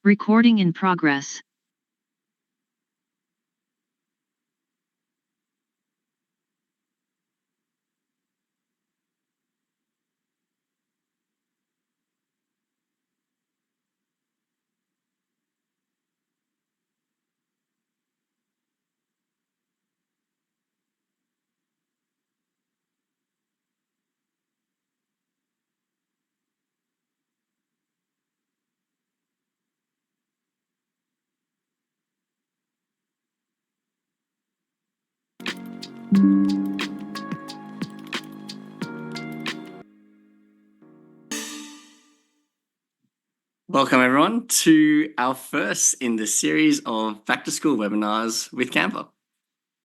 Recording in progress. Welcome everyone to our first in the series of back to school webinars with Canva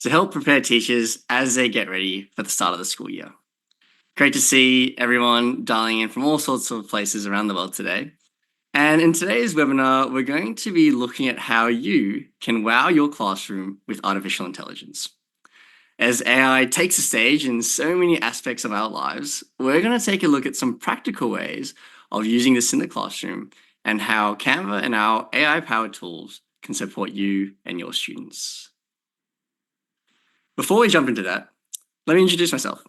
to help prepare teachers as they get ready for the start of the school year. Great to see everyone dialing in from all sorts of places around the world today. And in today's webinar, we're going to be looking at how you can wow your classroom with artificial intelligence. As AI takes the stage in so many aspects of our lives, we're going to take a look at some practical ways of using this in the classroom and how Canva and our AI-powered tools can support you and your students. Before we jump into that, let me introduce myself.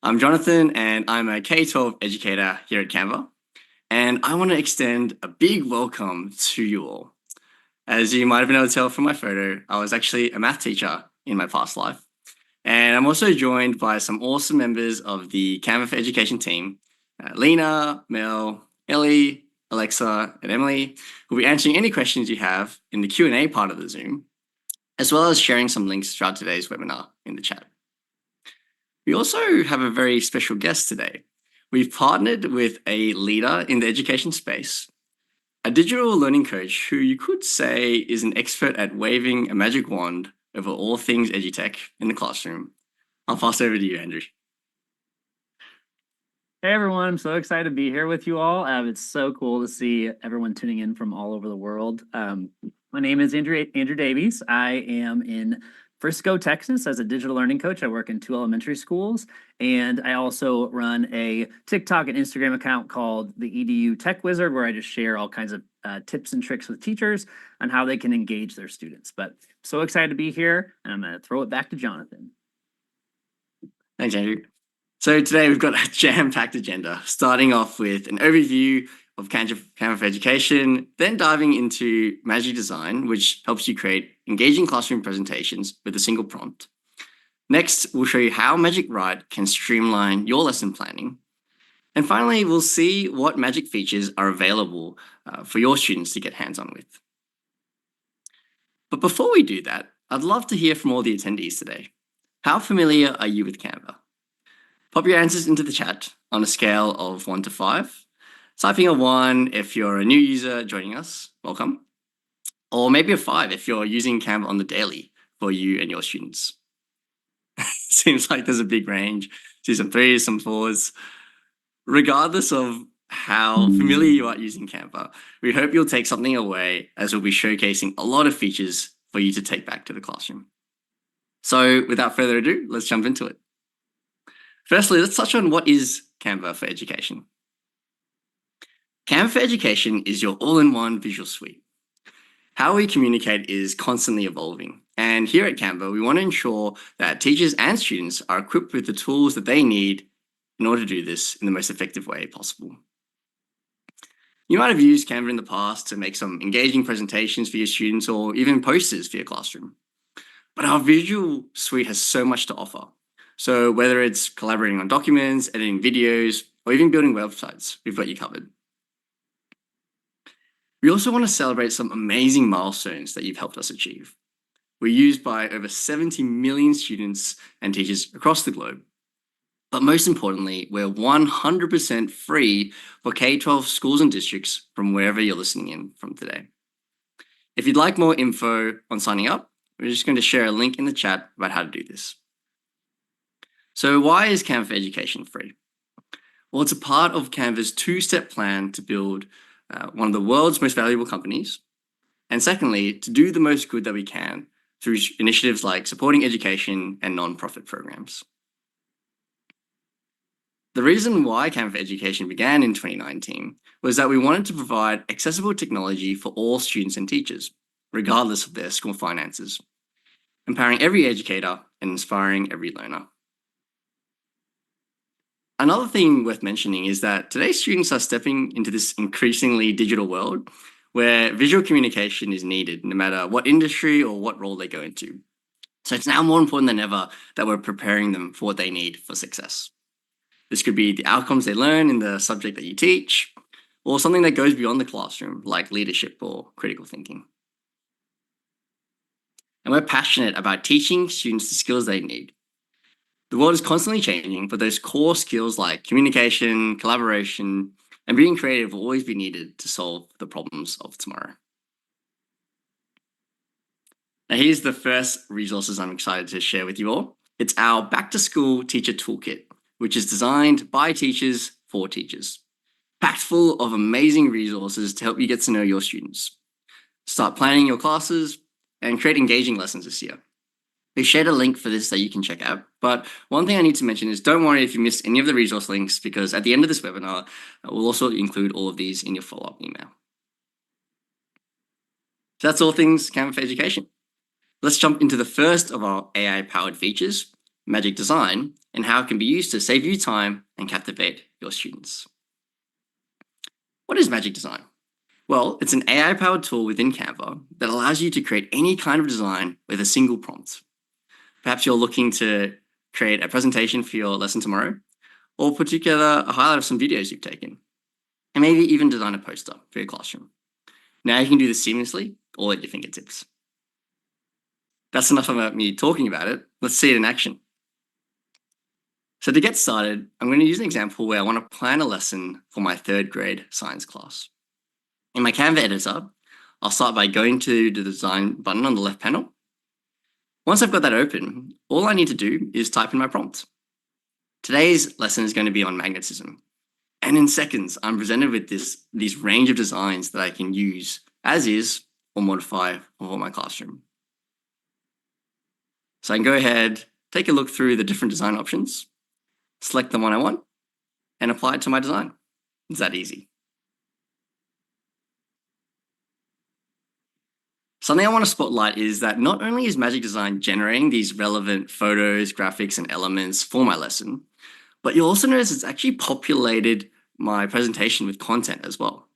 I'm Jonathan, and I'm a K-12 educator here at Canva, and I want to extend a big welcome to you all. As you might have been able to tell from my photo, I was actually a math teacher in my past life. And I'm also joined by some awesome members of the Canva for Education team, Lena, Mel, Ellie, Alexa, and Emily, who'll be answering any questions you have in the Q&A part of the Zoom, as well as sharing some links throughout today's webinar in the chat. We also have a very special guest today. We've partnered with a leader in the education space, a digital learning coach who you could say is an expert at waving a magic wand over all things edutech in the classroom. I'll pass over to you, Andrew. Hey everyone, I'm so excited to be here with you all. It's so cool to see everyone tuning in from all over the world. My name is Andrew Davies. I am in Frisco, Texas as a digital learning coach. I work in 2 elementary schools, and I also run a TikTok and Instagram account called the EDU Tech Wizard, where I just share all kinds of tips and tricks with teachers on how they can engage their students. But so excited to be here, and I'm going to throw it back to Jonathan. Thanks, Andrew. So today we've got a jam-packed agenda, starting off with an overview of Canva for Education, then diving into Magic Design, which helps you create engaging classroom presentations with a single prompt. Next, we'll show you how Magic Write can streamline your lesson planning. And finally, we'll see what Magic features are available for your students to get hands-on with. But before we do that, I'd love to hear from all the attendees today. How familiar are you with Canva? Pop your answers into the chat on a scale of 1 to 5. Typing a 1 if you're a new user joining us, welcome. Or maybe a 5 if you're using Canva on the daily for you and your students. Seems like there's a big range. See some 3s, some 4s. Regardless of how familiar you are using Canva, we hope you'll take something away, as we'll be showcasing a lot of features for you to take back to the classroom. So without further ado, let's jump into it. Firstly, let's touch on what is Canva for Education. Canva for Education is your all-in-one visual suite. How we communicate is constantly evolving. And here at Canva, we want to ensure that teachers and students are equipped with the tools that they need in order to do this in the most effective way possible. You might have used Canva in the past to make some engaging presentations for your students or even posters for your classroom. But our visual suite has so much to offer. So whether it's collaborating on documents, editing videos, or even building websites, we've got you covered. We also want to celebrate some amazing milestones that you've helped us achieve. We're used by over 70 million students and teachers across the globe. But most importantly, we're 100% free for K-12 schools and districts from wherever you're listening in from today. If you'd like more info on signing up, we're just going to share a link in the chat about how to do this. So why is Canva for Education free? Well, it's a part of Canva's 2-step plan to build one of the world's most valuable companies. And secondly, to do the most good that we can through initiatives like supporting education and nonprofit programs. The reason why Canva for Education began in 2019 was that we wanted to provide accessible technology for all students and teachers, regardless of their school finances, empowering every educator and inspiring every learner. Another thing worth mentioning is that today's students are stepping into this increasingly digital world where visual communication is needed no matter what industry or what role they go into. So it's now more important than ever that we're preparing them for what they need for success. This could be the outcomes they learn in the subject that you teach, or something that goes beyond the classroom, like leadership or critical thinking. And we're passionate about teaching students the skills they need. The world is constantly changing, but those core skills like communication, collaboration, and being creative will always be needed to solve the problems of tomorrow. Now, here's the first resources I'm excited to share with you all. It's our Back to School Teacher Toolkit, which is designed by teachers for teachers, packed full of amazing resources to help you get to know your students. Start planning your classes and create engaging lessons this year. We shared a link for this that you can check out, but one thing I need to mention is don't worry if you missed any of the resource links, because at the end of this webinar, we'll also include all of these in your follow-up email. So that's all things Canva for Education. Let's jump into the first of our AI-powered features, Magic Design, and how it can be used to save you time and captivate your students. What is Magic Design? Well, it's an AI-powered tool within Canva that allows you to create any kind of design with a single prompt. Perhaps you're looking to create a presentation for your lesson tomorrow, or put together a highlight of some videos you've taken, and maybe even design a poster for your classroom. Now you can do this seamlessly, all at your fingertips. That's enough about me talking about it. Let's see it in action. So to get started, I'm going to use an example where I want to plan a lesson for my 3rd grade science class. In my Canva editor, I'll start by going to the design button on the left panel. Once I've got that open, all I need to do is type in my prompt. Today's lesson is going to be on magnetism. And in seconds, I'm presented with these range of designs that I can use as is or modify for my classroom. So I can go ahead, take a look through the different design options, select the one I want, and apply it to my design. It's that easy. Something I want to spotlight is that not only is Magic Design generating these relevant photos, graphics, and elements for my lesson, but you'll also notice it's actually populated my presentation with content as well.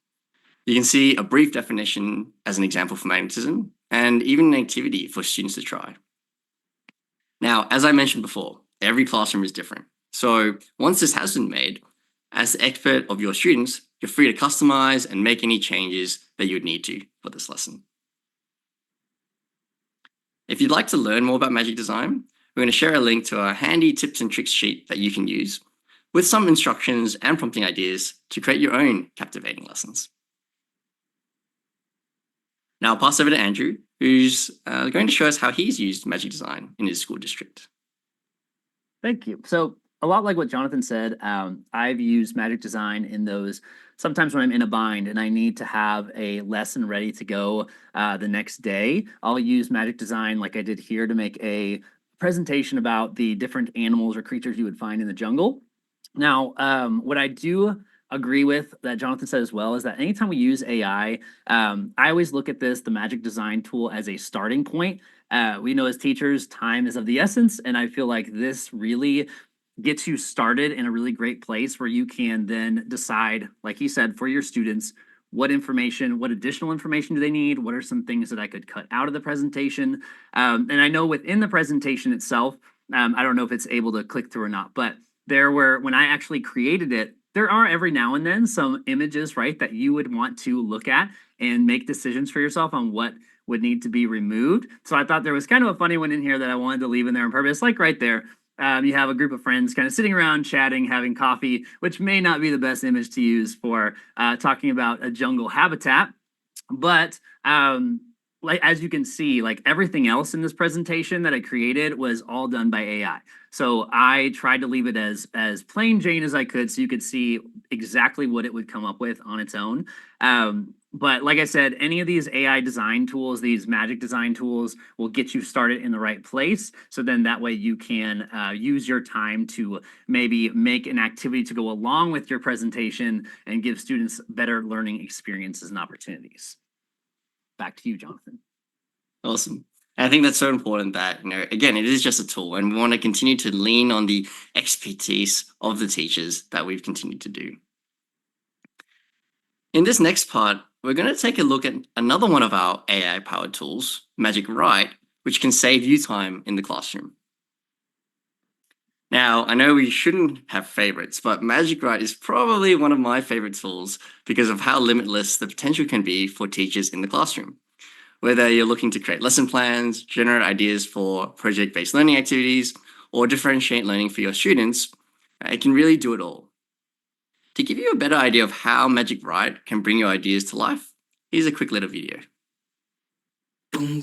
You can see a brief definition as an example for magnetism, and even an activity for students to try. Now, as I mentioned before, every classroom is different. So once this has been made, as the expert of your students, you're free to customize and make any changes that you would need to for this lesson. If you'd like to learn more about Magic Design, we're going to share a link to a handy tips and tricks sheet that you can use with some instructions and prompting ideas to create your own captivating lessons. Now I'll pass over to Andrew, who's going to show us how he's used Magic Design in his school district. Thank you. So a lot like what Jonathan said, I've used Magic Design in those sometimes when I'm in a bind and I need to have a lesson ready to go the next day. I'll use Magic Design like I did here to make a presentation about the different animals or creatures you would find in the jungle. Now, what I do agree with that Jonathan said as well is that anytime we use AI, I always look at the Magic Design tool as a starting point. We know as teachers, time is of the essence, and I feel like this really gets you started in a really great place where you can then decide, like he said, for your students, what additional information do they need? What are some things that I could cut out of the presentation? And I know within the presentation itself, I don't know if it's able to click through or not, but when I actually created it, there are every now and then some images, right, that you would want to look at and make decisions for yourself on what would need to be removed. So I thought there was kind of a funny one in here that I wanted to leave in there on purpose, like right there. You have a group of friends kind of sitting around chatting, having coffee, which may not be the best image to use for talking about a jungle habitat. But like as you can see, like everything else in this presentation that I created was all done by AI. So I tried to leave it as plain Jane as I could so you could see exactly what it would come up with on its own. But like I said, any of these AI design tools, these magic design tools, will get you started in the right place. So then that way you can use your time to maybe make an activity to go along with your presentation and give students better learning experiences and opportunities. Back to you, Jonathan. Awesome. And I think that's so important that, again, it is just a tool and we want to continue to lean on the expertise of the teachers that we've continued to do. In this next part, we're going to take a look at another one of our AI-powered tools, Magic Write, which can save you time in the classroom. Now, I know we shouldn't have favorites, but Magic Write is probably one of my favorite tools because of how limitless the potential can be for teachers in the classroom. Whether you're looking to create lesson plans, generate ideas for project-based learning activities, or differentiate learning for your students, it can really do it all. To give you a better idea of how Magic Write can bring your ideas to life, here's a quick little video.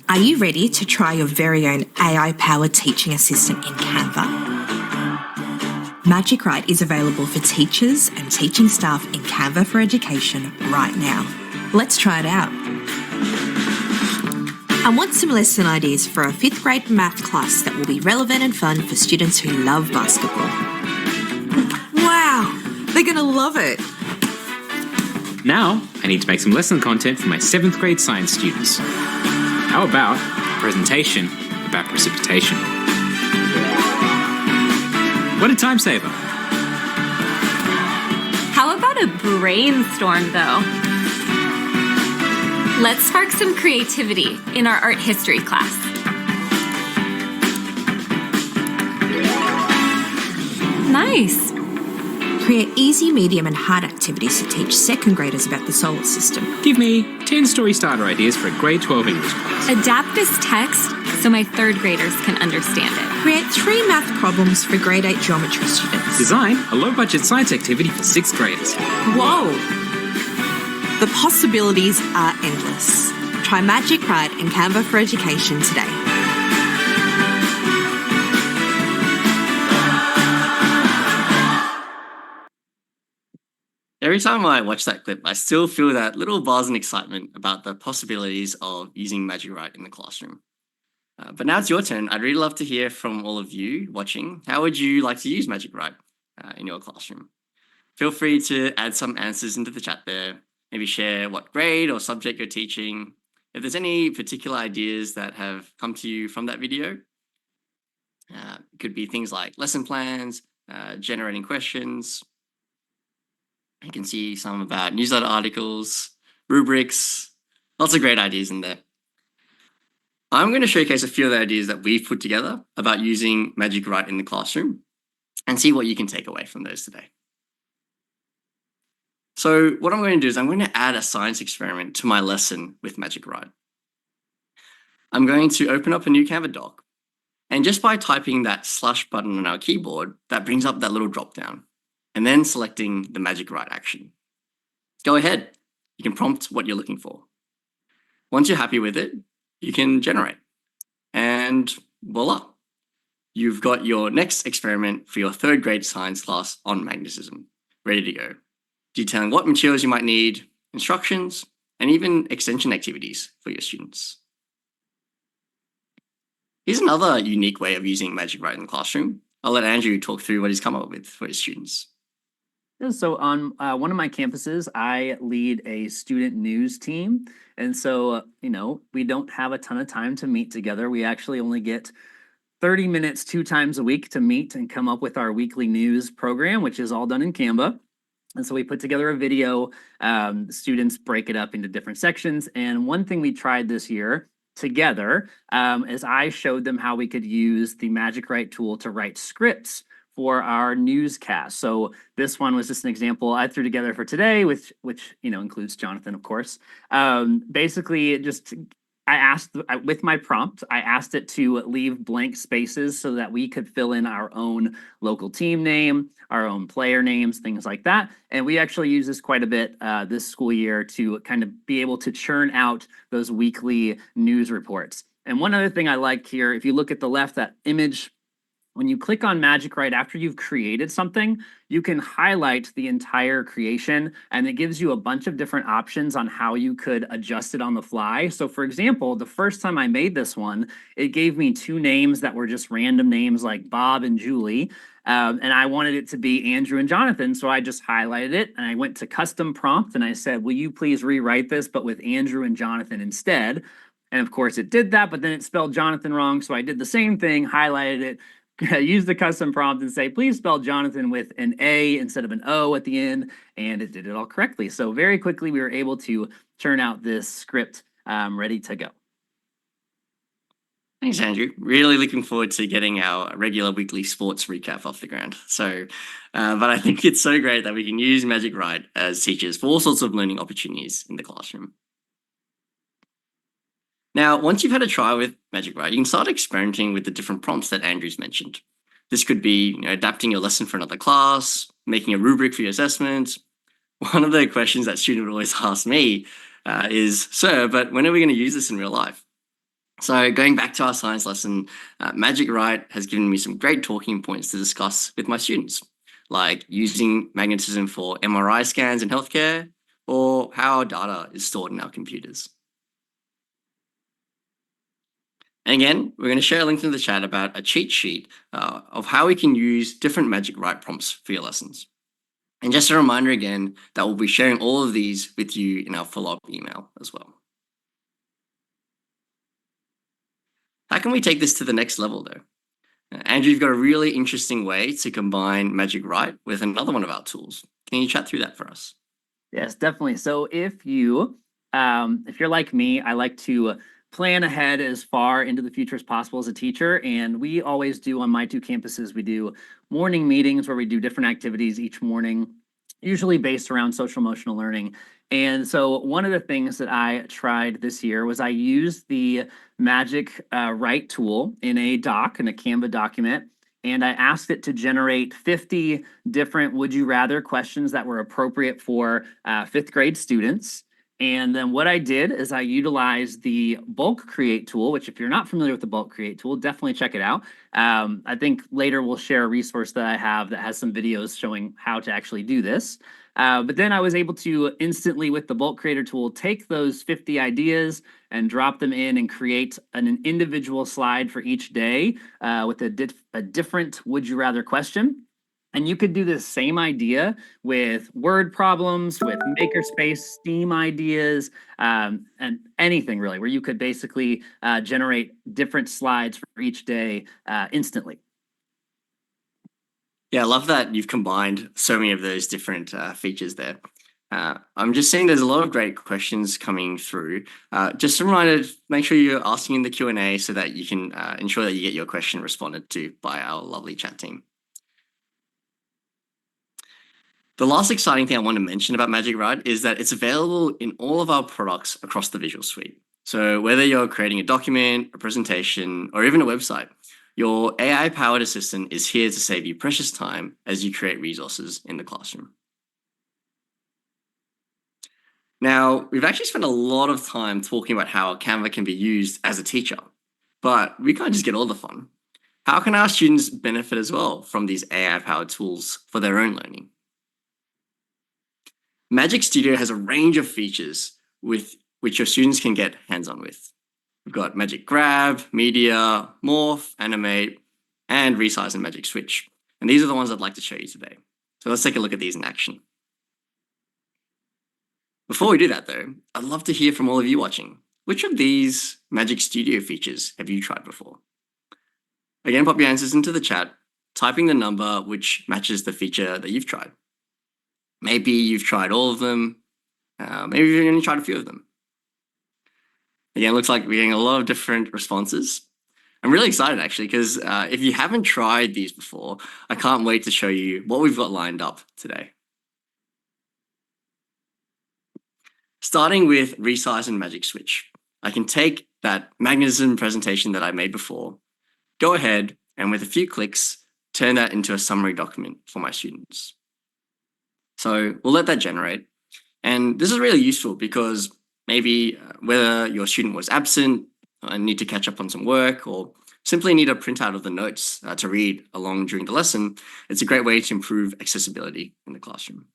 Are you ready to try your very own AI-powered teaching assistant in Canva? Magic Write is available for teachers and teaching staff in Canva for Education right now. Let's try it out. I want some lesson ideas for a 5th grade math class that will be relevant and fun for students who love basketball. Wow, they're going to love it. Now, I need to make some lesson content for my 7th grade science students. How about a presentation about precipitation? What a time saver! How about a brainstorm, though? Let's spark some creativity in our art history class. Nice! Create easy, medium and hard activities to teach 2nd graders about the solar system. Give me 10 story starter ideas for a grade 12 English class. Adapt this text so my 3rd graders can understand it. Create 3 math problems for grade 8 geometry students. Design a low-budget science activity for 6th graders. Whoa! The possibilities are endless. Try Magic Write and Canva for Education today. Every time I watch that clip, I still feel that little buzz and excitement about the possibilities of using Magic Write in the classroom. But now it's your turn. I'd really love to hear from all of you watching. How would you like to use Magic Write in your classroom? Feel free to add some answers into the chat there. Maybe share what grade or subject you're teaching. If there's any particular ideas that have come to you from that video, it could be things like lesson plans, generating questions. You can see some about newsletter articles, rubrics, lots of great ideas in there. I'm going to showcase a few of the ideas that we've put together about using Magic Write in the classroom and see what you can take away from those today. So what I'm going to do is I'm going to add a science experiment to my lesson with Magic Write. I'm going to open up a new Canva doc, and just by typing that / button on our keyboard, that brings up that little drop down, and then selecting the Magic Write action. Go ahead, you can prompt what you're looking for. Once you're happy with it, you can generate, and voila, you've got your next experiment for your 3rd grade science class on magnetism, ready to go, detailing what materials you might need, instructions, and even extension activities for your students. Here's another unique way of using Magic Write in the classroom. I'll let Andrew talk through what he's come up with for his students. So on one of my campuses, I lead a student news team. And so, we don't have a ton of time to meet together. We actually only get 30 minutes 2 times a week to meet and come up with our weekly news program, which is all done in Canva. And so we put together a video. Students break it up into different sections. And one thing we tried this year together is I showed them how we could use the Magic Write tool to write scripts for our newscast. So this one was just an example I threw together for today, which includes Jonathan, of course. Basically, I asked with my prompt, I asked it to leave blank spaces so that we could fill in our own local team name, our own player names, things like that. And we actually use this quite a bit this school year to kind of be able to churn out those weekly news reports. And one other thing I like here, if you look at the left, that image When you click on Magic Write after you've created something, you can highlight the entire creation and it gives you a bunch of different options on how you could adjust it on the fly. So for example, the first time I made this one, it gave me two names that were just random names like Bob and Julie. And I wanted it to be Andrew and Jonathan. So I just highlighted it and I went to custom prompt and I said, will you please rewrite this, but with Andrew and Jonathan instead? And of course it did that, but then it spelled Jonathan wrong. So I did the same thing, highlighted it, use the custom prompt and say, please spell Jonathan with an A instead of an O at the end, and it did it all correctly. So very quickly, we were able to churn out this script ready to go. Thanks, Andrew. Really looking forward to getting our regular weekly sports recap off the ground. So, but I think it's so great that we can use Magic Write as teachers for all sorts of learning opportunities in the classroom. Now, once you've had a try with Magic Write, you can start experimenting with the different prompts that Andrew's mentioned. This could be adapting your lesson for another class, making a rubric for your assessment. One of the questions that students would always ask me is, sir, but when are we going to use this in real life? So going back to our science lesson, Magic Write has given me some great talking points to discuss with my students, like using magnetism for MRI scans in healthcare, or how our data is stored in our computers. And again, we're going to share a link in the chat about a cheat sheet of how we can use different Magic Write prompts for your lessons. And just a reminder again that we'll be sharing all of these with you in our follow-up email as well. How can we take this to the next level though? Andrew, you've got a really interesting way to combine Magic Write with another one of our tools. Can you chat through that for us? Yes, definitely. So if you're like me, I like to plan ahead as far into the future as possible as a teacher. And we always do on my two campuses, we do morning meetings where we do different activities each morning, usually based around social emotional learning. And so one of the things that I tried this year was I used the Magic Write tool in a doc, in a Canva document, and I asked it to generate 50 different would you rather questions that were appropriate for fifth grade students. And then what I did is I utilized the Bulk Create tool, which if you're not familiar with the Bulk Create tool, definitely check it out. I think later we'll share a resource that I have that has some videos showing how to actually do this. But then I was able to instantly, with the Bulk Creator tool, take those 50 ideas and drop them in and create an individual slide for each day with a different would you rather question. And you could do the same idea with word problems, with makerspace, STEAM ideas, and anything really, where you could basically generate different slides for each day instantly. Yeah, I love that you've combined so many of those different features there. I'm just seeing there's a lot of great questions coming through. Just a reminder, make sure you're asking in the Q&A so that you can ensure that you get your question responded to by our lovely chat team. The last exciting thing I want to mention about Magic Write is that it's available in all of our products across the Visual Suite. So whether you're creating a document, a presentation, or even a website, your AI-powered assistant is here to save you precious time as you create resources in the classroom. Now, we've actually spent a lot of time talking about how Canva can be used as a teacher, but we can't just get all the fun. How can our students benefit as well from these AI-powered tools for their own learning? Magic Studio has a range of features with which your students can get hands-on with. We've got Magic Grab, Media, Morph, Animate, and Resize and Magic Switch. And these are the ones I'd like to show you today. So let's take a look at these in action. Before we do that though, I'd love to hear from all of you watching. Which of these Magic Studio features have you tried before? Again, pop your answers into the chat, typing the number which matches the feature that you've tried. Maybe you've tried all of them. Maybe you've only tried a few of them. Again, it looks like we're getting a lot of different responses. I'm really excited actually, because if you haven't tried these before, I can't wait to show you what we've got lined up today. Starting with Resize and Magic Switch, I can take that magnetism presentation that I made before, go ahead and with a few clicks, turn that into a summary document for my students. So we'll let that generate. And this is really useful because maybe whether your student was absent and need to catch up on some work, or simply need a printout of the notes to read along during the lesson, it's a great way to improve accessibility in the classroom.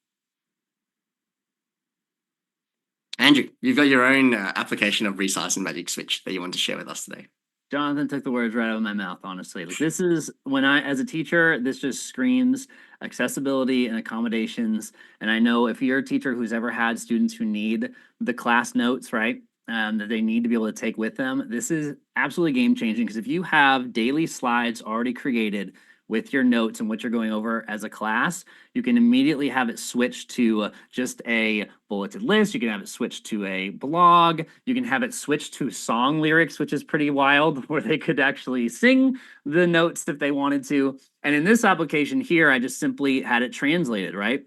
Andrew, you've got your own application of Resize and Magic Switch that you want to share with us today. Jonathan took the words right out of my mouth, honestly. Like, this is when as a teacher, this just screams accessibility and accommodations. And I know if you're a teacher who's ever had students who need the class notes, right, that they need to be able to take with them, this is absolutely game changing, because if you have daily slides already created with your notes and what you're going over as a class, you can immediately have it switched to just a bulleted list. You can have it switched to a blog. You can have it switched to song lyrics, which is pretty wild, where they could actually sing the notes if they wanted to. And in this application here, I just simply had it translated, right?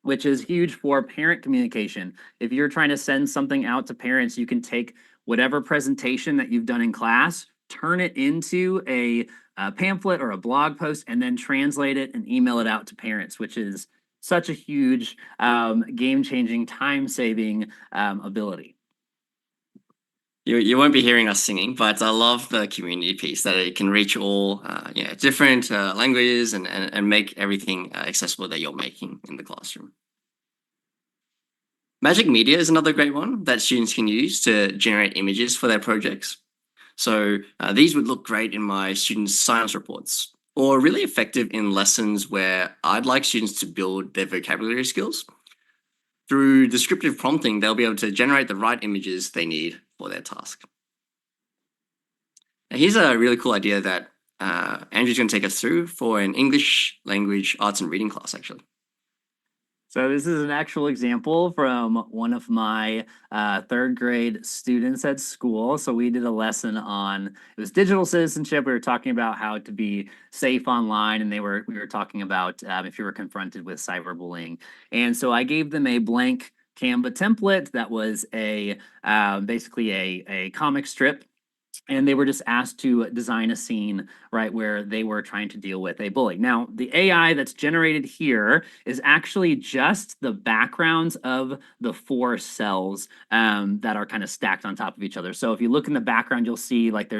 Which is huge for parent communication. If you're trying to send something out to parents, you can take whatever presentation that you've done in class, turn it into a pamphlet or a blog post, and then translate it and email it out to parents, which is such a huge game-changing, time-saving ability. You won't be hearing us singing, but I love the community piece, that it can reach all different languages and make everything accessible that you're making in the classroom. Magic Media is another great one that students can use to generate images for their projects. So these would look great in my students' science reports, or really effective in lessons where I'd like students to build their vocabulary skills. Through descriptive prompting, they'll be able to generate the right images they need for their task. Now, here's a really cool idea that Andrew's going to take us through for an English language arts and reading class, actually. So this is an actual example from one of my third grade students at school. So we did a lesson on, it was digital citizenship. We were talking about how to be safe online, and we were talking about if you were confronted with cyberbullying. And so I gave them a blank Canva template that was basically a comic strip. And they were just asked to design a scene, right, where they were trying to deal with a bully. Now, the AI that's generated here is actually just the backgrounds of the 4 cells that are kind of stacked on top of each other. So if you look in the background, you'll see like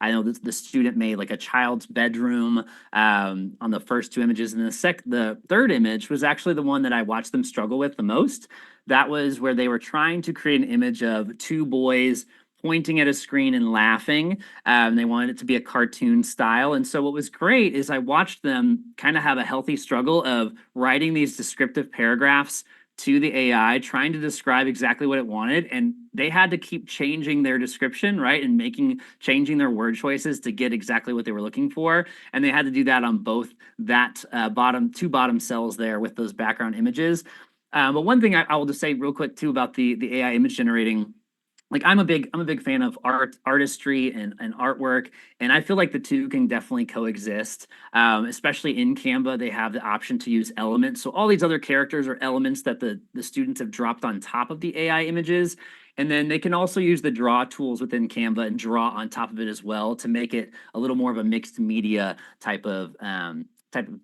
I know the student made like a child's bedroom on the first 2 images. And the third image was actually the one that I watched them struggle with the most. That was where they were trying to create an image of 2 boys pointing at a screen and laughing. They wanted it to be a cartoon style. And so what was great is I watched them kind of have a healthy struggle of writing these descriptive paragraphs to the AI, trying to describe exactly what it wanted. And they had to keep changing their description, right? And changing their word choices to get exactly what they were looking for. And they had to do that on both that 2 bottom cells there with those background images. But one thing I will just say real quick too about the AI image generating, like I'm a big fan of artistry and artwork, and I feel like the two can definitely coexist. Especially in Canva, they have the option to use elements. So all these other characters are elements that the students have dropped on top of the AI images. And then they can also use the draw tools within Canva and draw on top of it as well to make it a little more of a mixed media type of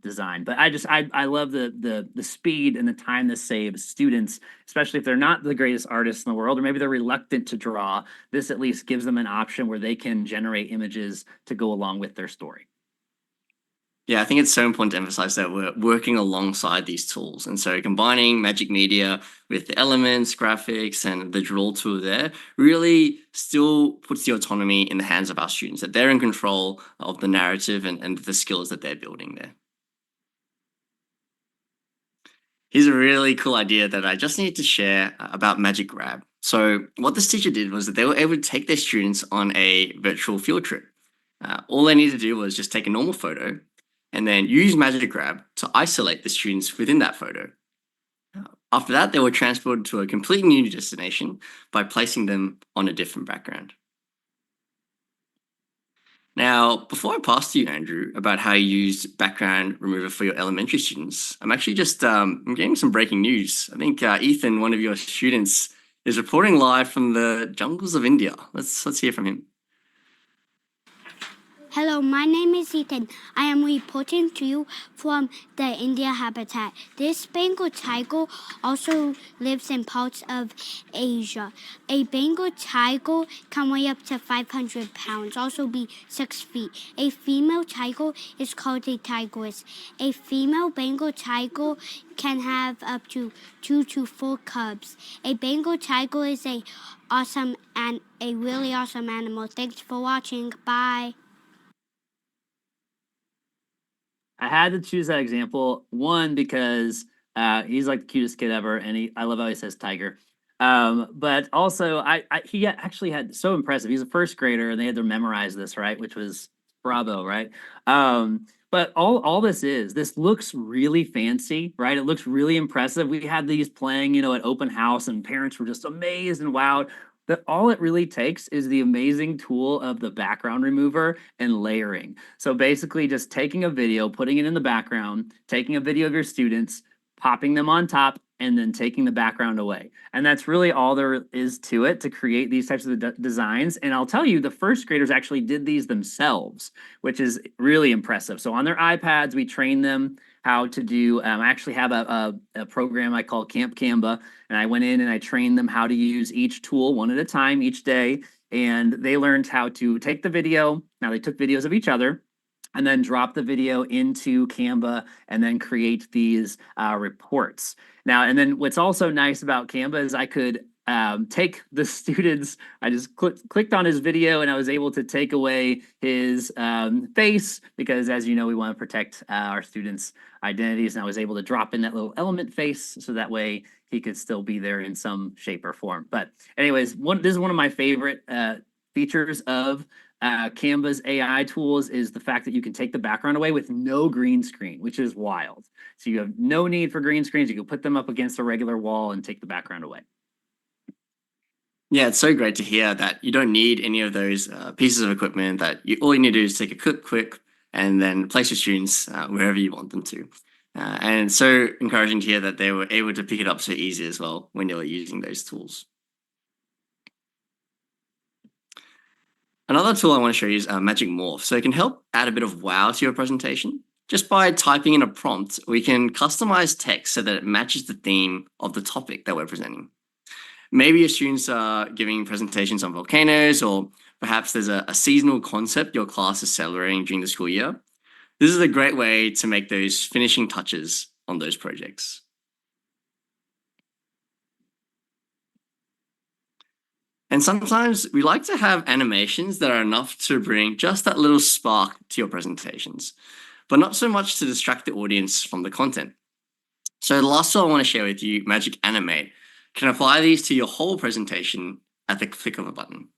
design. But I love the speed and the time this saves students, especially if they're not the greatest artists in the world, or maybe they're reluctant to draw. This at least gives them an option where they can generate images to go along with their story. Yeah, I think it's so important to emphasize that we're working alongside these tools. And so combining Magic Media with the elements, graphics, and the draw tool there really still puts the autonomy in the hands of our students, that they're in control of the narrative and the skills that they're building there. Here's a really cool idea that I just needed to share about Magic Grab. So what this teacher did was that they were able to take their students on a virtual field trip. All they needed to do was just take a normal photo and then use Magic Grab to isolate the students within that photo. After that, they were transported to a completely new destination by placing them on a different background. Now, before I pass to you, Andrew, about how you used background remover for your elementary students, I'm actually just I'm getting some breaking news. I think Ethan, one of your students, is reporting live from the jungles of India. Let's hear from him. Hello, my name is Ethan. I am reporting to you from the India habitat. This Bengal tiger also lives in parts of Asia. A Bengal tiger can weigh up to 500 pounds, also be 6 feet. A female tiger is called a tigress. A female Bengal tiger can have up to 2 to 4 cubs. A Bengal tiger is a really awesome animal. Thanks for watching. Bye. I had to choose that example, one, because he's like the cutest kid ever, and I love how he says tiger. But also, he actually had so impressive. He's a first grader, and they had to memorize this, right? Which was bravo, right? But all this looks really fancy, right? It looks really impressive. We had these playing, at open house, and parents were just amazed and wowed. But all it really takes is the amazing tool of the background remover and layering. So basically just taking a video, putting it in the background, taking a video of your students, popping them on top, and then taking the background away. And that's really all there is to it to create these types of designs. And I'll tell you, the first graders actually did these themselves, which is really impressive. So on their iPads, we trained them how to do, I actually have a program I call Camp Canva, and I went in and I trained them how to use each tool one at a time each day. And they learned how to take the video. Now they took videos of each other and then drop the video into Canva and then create these reports. Now, and then what's also nice about Canva is I could take the students, I just clicked on his video and I was able to take away his face because, as you know, we want to protect our students' identities. And I was able to drop in that little element face so that way he could still be there in some shape or form. But anyways, this is one of my favorite features of Canva's AI tools is the fact that you can take the background away with no green screen, which is wild. So you have no need for green screens. You can put them up against a regular wall and take the background away. Yeah, it's so great to hear that you don't need any of those pieces of equipment, that all you need to do is take a quick, and then place your students wherever you want them to. And it's so encouraging to hear that they were able to pick it up so easy as well when they were using those tools. Another tool I want to show you is Magic Morph. So it can help add a bit of wow to your presentation. Just by typing in a prompt, we can customize text so that it matches the theme of the topic that we're presenting. Maybe your students are giving presentations on volcanoes, or perhaps there's a seasonal concept your class is celebrating during the school year. This is a great way to make those finishing touches on those projects. And sometimes we like to have animations that are enough to bring just that little spark to your presentations, but not so much to distract the audience from the content. So the last tool I want to share with you, Magic Animate, can apply these to your whole presentation at the click of a button.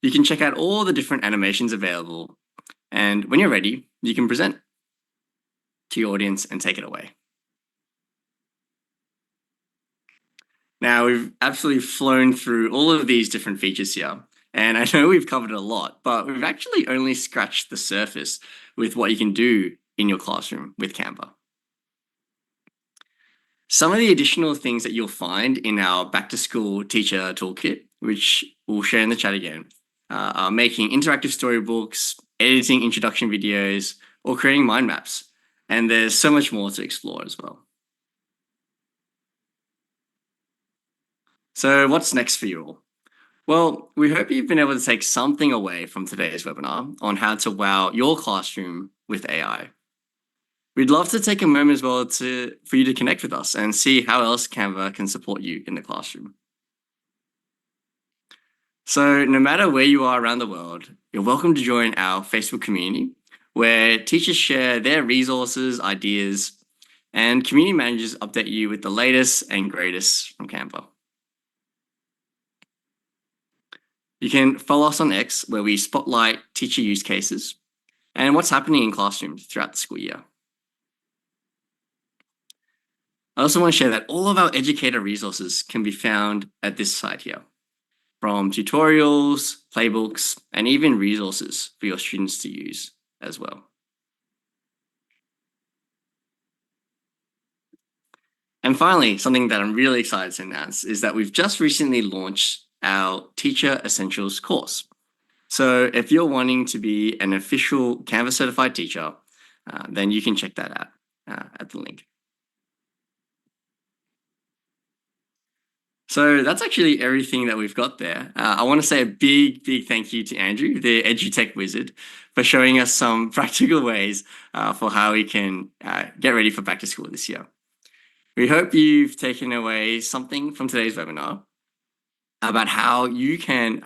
You can check out all the different animations available, and when you're ready, you can present to your audience and take it away. Now, we've absolutely flown through all of these different features here, and I know we've covered a lot, but we've actually only scratched the surface with what you can do in your classroom with Canva. Some of the additional things that you'll find in our Back to School Teacher Toolkit, which we'll share in the chat again, are making interactive storybooks, editing introduction videos, or creating mind maps. And there's so much more to explore as well. So what's next for you all? Well, we hope you've been able to take something away from today's webinar on how to wow your classroom with AI. We'd love to take a moment as well for you to connect with us and see how else Canva can support you in the classroom. So no matter where you are around the world, you're welcome to join our Facebook community, where teachers share their resources, ideas, and community managers update you with the latest and greatest from Canva. You can follow us on X, where we spotlight teacher use cases and what's happening in classrooms throughout the school year. I also want to share that all of our educator resources can be found at this site here, from tutorials, playbooks, and even resources for your students to use as well. And finally, something that I'm really excited to announce is that we've just recently launched our Teacher Essentials course. So if you're wanting to be an official Canva certified teacher, then you can check that out at the link. So that's actually everything that we've got there. I want to say a big, big thank you to Andrew, the EduTech wizard, for showing us some practical ways for how we can get ready for back to school this year. We hope you've taken away something from today's webinar about how you can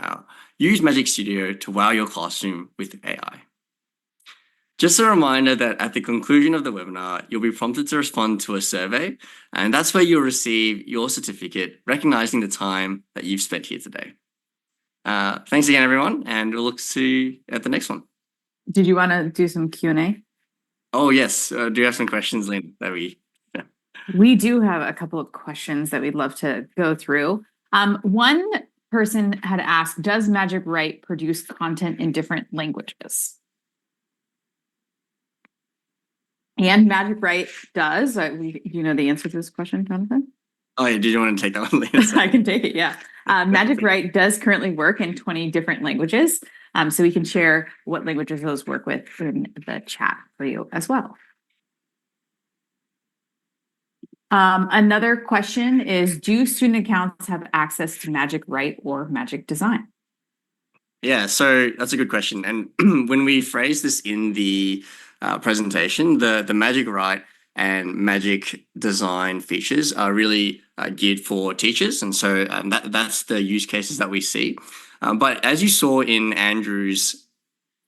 use Magic Studio to wow your classroom with AI. Just a reminder that at the conclusion of the webinar, you'll be prompted to respond to a survey, and that's where you'll receive your certificate recognizing the time that you've spent here today. Thanks again, everyone, and we'll look to you at the next one. Did you want to do some Q&A? Oh, yes. Do you have some questions, Lynn, that We do have a couple of questions that we'd love to go through. One person had asked, does Magic Write produce content in different languages? And Magic Write does. You know the answer to this question, Jonathan? Oh, yeah. Did you want to take that one, Lynn? I can take it, yeah. Magic Write does currently work in 20 different languages. So we can share what languages those work with in the chat for you as well. Another question is, do student accounts have access to Magic Write or Magic Design? Yeah, so that's a good question. And when we phrase this in the presentation, the Magic Write and Magic Design features are really geared for teachers. And so that's the use cases that we see. But as you saw in Andrew's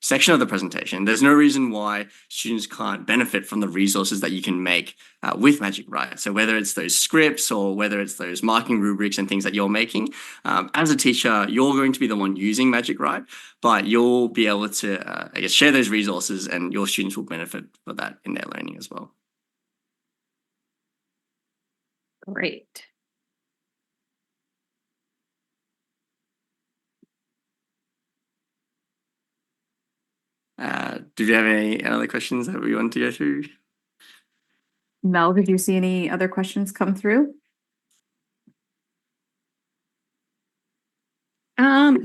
section of the presentation, there's no reason why students can't benefit from the resources that you can make with Magic Write. So whether it's those scripts or whether it's those marking rubrics and things that you're making, as a teacher, you're going to be the one using Magic Write, but you'll be able to, I guess, share those resources and your students will benefit for that in their learning as well. Great. Did you have any other questions that we want to go through? Mel, did you see any other questions come through?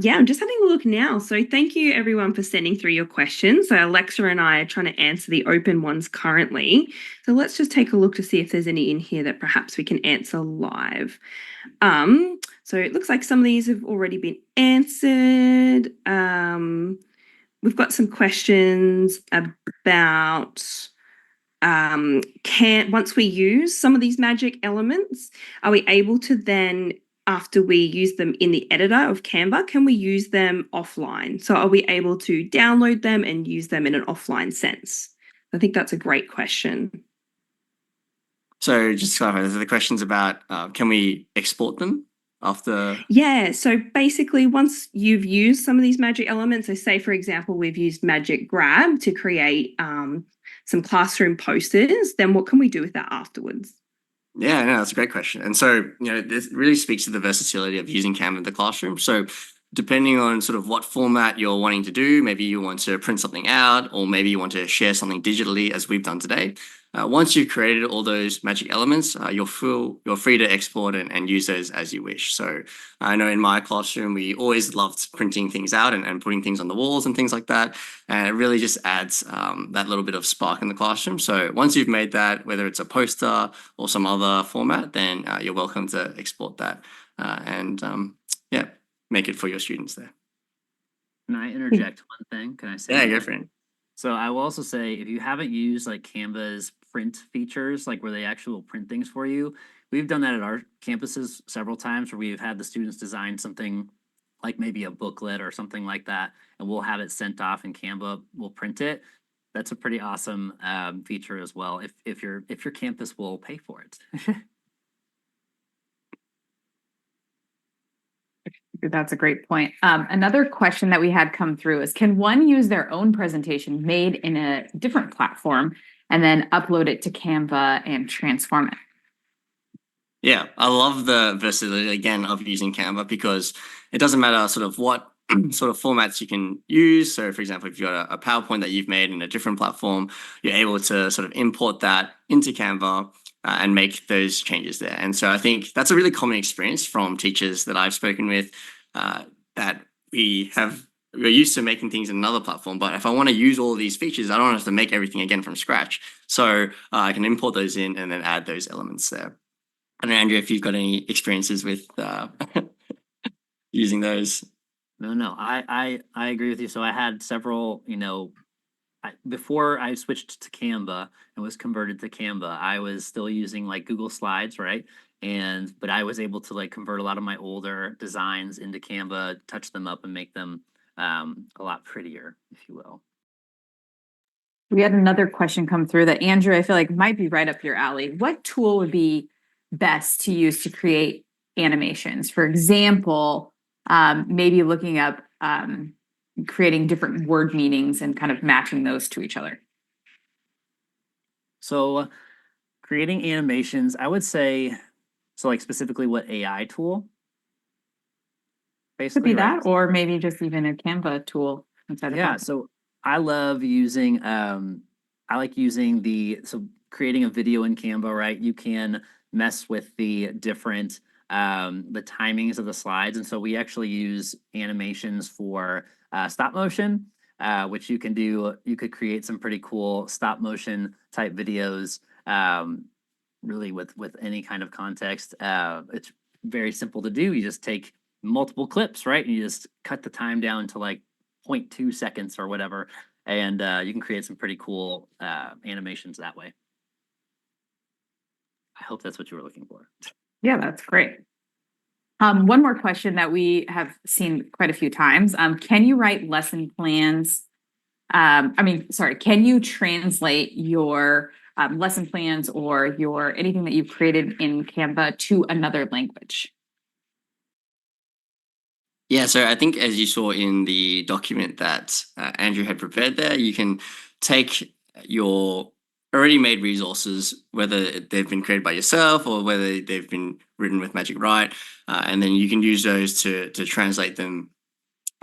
Yeah, I'm just having a look now. So thank you everyone for sending through your questions. So Alexa and I are trying to answer the open ones currently. So let's just take a look to see if there's any in here that perhaps we can answer live. So it looks like some of these have already been answered. We've got some questions about once we use some of these magic elements, are we able to then, after we use them in the editor of Canva, can we use them offline? So are we able to download them and use them in an offline sense? I think that's a great question. So just to clarify, the question's about can we export them after? Yeah, so basically once you've used some of these magic elements, so say for example, we've used Magic Grab to create some classroom posters, then what can we do with that afterwards? Yeah, no, that's a great question. And so, this really speaks to the versatility of using Canva in the classroom. So depending on sort of what format you're wanting to do, maybe you want to print something out, or maybe you want to share something digitally as we've done today. Once you've created all those magic elements, you're free to export and use those as you wish. So I know in my classroom, we always loved printing things out and putting things on the walls and things like that. And it really just adds that little bit of spark in the classroom. So once you've made that, whether it's a poster or some other format, then you're welcome to export that and make it for your students there. Can I interject one thing? Can I say? Yeah, go for it. So I will also say, if you haven't used like Canva's print features, like where they actually will print things for you, we've done that at our campuses several times where we've had the students design something like maybe a booklet or something like that, and we'll have it sent off and Canva will print it. That's a pretty awesome feature as well, if your campus will pay for it. That's a great point. Another question that we had come through is, can one use their own presentation made in a different platform and then upload it to Canva and transform it? Yeah, I love the versatility again of using Canva, because it doesn't matter sort of what sort of formats you can use. So for example, if you've got a PowerPoint that you've made in a different platform, you're able to sort of import that into Canva and make those changes there. And so I think that's a really common experience from teachers that I've spoken with, that we have we're used to making things in another platform, but if I want to use all of these features, I don't have to make everything again from scratch. So I can import those in and then add those elements there. I don't know, Andrew, if you've got any experiences with using those. No, I agree with you. So I had several, before I switched to Canva and was converted to Canva, I was still using like Google Slides, right? But I was able to like convert a lot of my older designs into Canva, touch them up and make them a lot prettier, if you will. We had another question come through that Andrew, I feel like might be right up your alley. What tool would be best to use to create animations? For example, maybe looking up creating different word meanings and kind of matching those to each other. So creating animations, I would say, so like specifically what AI tool? Could Basically, be right? that, or maybe just even a Canva tool inside of Yeah, Canva. so I love using I like using creating a video in Canva, right? You can mess with the different the timings of the slides. And so we actually use animations for stop motion, which you can do. You could create some pretty cool stop motion type videos really with any kind of context. It's very simple to do. You just take multiple clips, right? And you just cut the time down to like 0.2 seconds or whatever. And you can create some pretty cool animations that way. I hope that's what you were looking for. Yeah, that's great. One more question that we have seen quite a few times. Can you write lesson plans? Can you translate your lesson plans or your anything that you've created in Canva to another language? Yeah, so I think as you saw in the document that Andrew had prepared there, you can take your already made resources, whether they've been created by yourself or whether they've been written with Magic Write, and then you can use those to translate them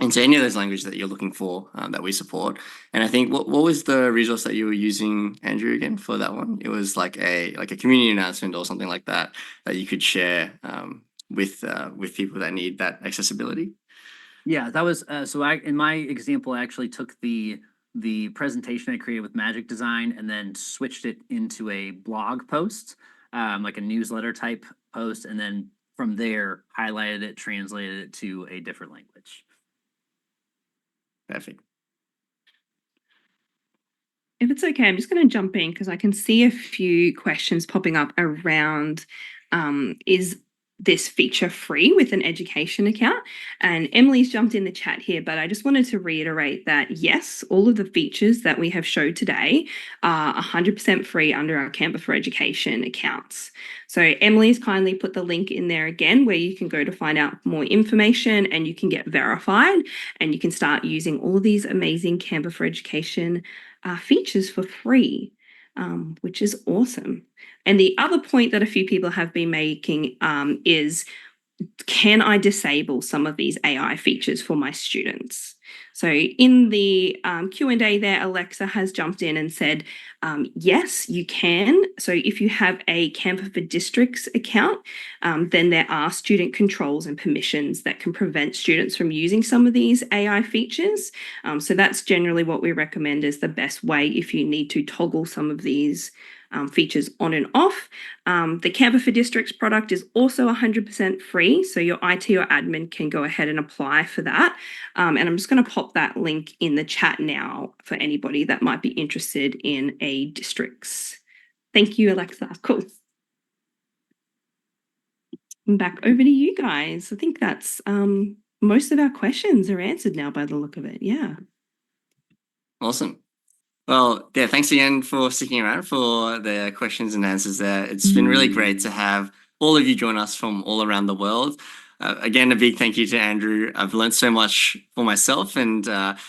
into any of those languages that you're looking for that we support. And I think what was the resource that you were using, Andrew, again for that one? It was like a community announcement or something like that that you could share with people that need that accessibility. Yeah, that was in my example, I actually took the presentation I created with Magic Design and then switched it into a blog post, like a newsletter type post, and then from there highlighted it, translated it to a different language. Perfect. If it's okay, I'm just going to jump in because I can see a few questions popping up around is this feature free with an education account? And Emily's jumped in the chat here, but I just wanted to reiterate that yes, all of the features that we have showed today are 100% free under our Canva for Education accounts. So Emily's kindly put the link in there again where you can go to find out more information and you can get verified and you can start using all these amazing Canva for Education features for free, which is awesome. And the other point that a few people have been making is, can I disable some of these AI features for my students? So in the Q&A there, Alexa has jumped in and said, yes, you can. So if you have a Canva for Districts account, then there are student controls and permissions that can prevent students from using some of these AI features. So that's generally what we recommend as the best way if you need to toggle some of these features on and off. The Canva for Districts product is also 100% free, so your IT or admin can go ahead and apply for that. And I'm just going to pop that link in the chat now for anybody that might be interested in a districts. Thank you, Alexa. Cool. Back over to you guys. I think that's most of our questions are answered now by the look of it. Yeah. Awesome. Well, yeah, thanks again for sticking around for the questions and answers there. It's been really great to have all of you join us from all around the world. Again, a big thank you to Andrew. I've learned so much for myself and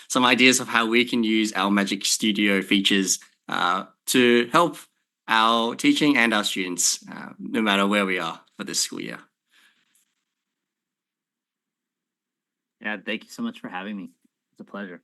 some ideas of how we can use our Magic Studio features to help our teaching and our students, no matter where we are for this school year. Yeah, thank you so much for having me. It's a pleasure.